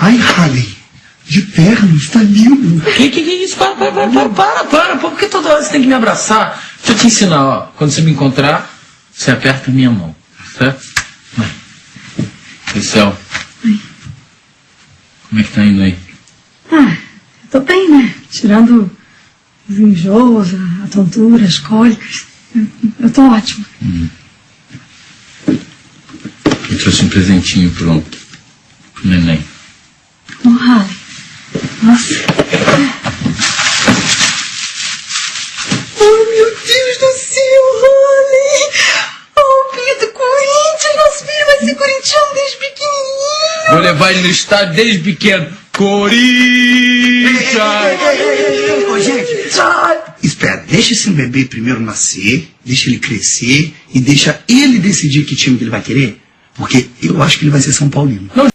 Ai, Harley, de terno, está lindo. Que é isso? Para. Por que toda hora você tem que me abraçar? Deixa eu te ensinar, ó. Quando você me encontrar, você aperta a minha mão, certo? Oi, Céu. Oi. Como é que tá indo aí? Eu tô bem, né? Tirando os enjoos, a tontura, as cólicas. Eu tô ótima. Eu trouxe um presentinho pro neném. Harley. Nossa. Oh, meu Deus do céu, Harley! Oh, Pia do Corinthians! Nosso filho vai ser corintiano desde pequenininho! Vou levar ele no estádio desde pequeno. Corinthians! Ô, gente, espera, deixa esse bebê primeiro nascer, deixa ele crescer e deixa ele decidir que time que ele vai querer, porque eu acho que ele vai ser São Paulino. Não.